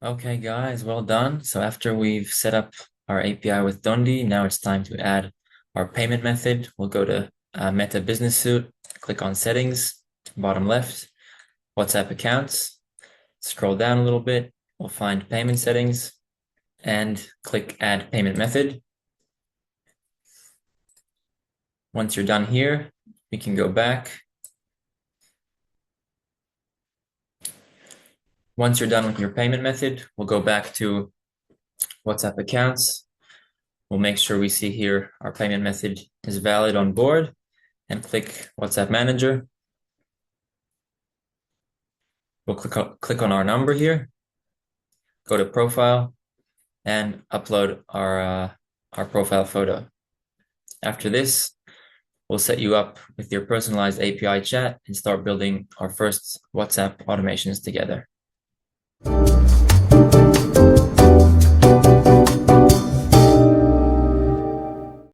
Okay, guys, well done. So after we've set up our API with Dondi, now it's time to add our payment method. We'll go to Meta Business Suite, click on Settings, bottom left, WhatsApp Accounts, scroll down a little bit. We'll find Payment Settings and click Add Payment Method. Once you're done here, we can go back. Once you're done with your payment method, we'll go back to WhatsApp Accounts. We'll make sure we see here our payment method is valid on board and click WhatsApp Manager. We'll click on our number here, go to Profile, and upload our profile photo. After this, we'll set you up with your personalized API chat and start building our first WhatsApp automations together.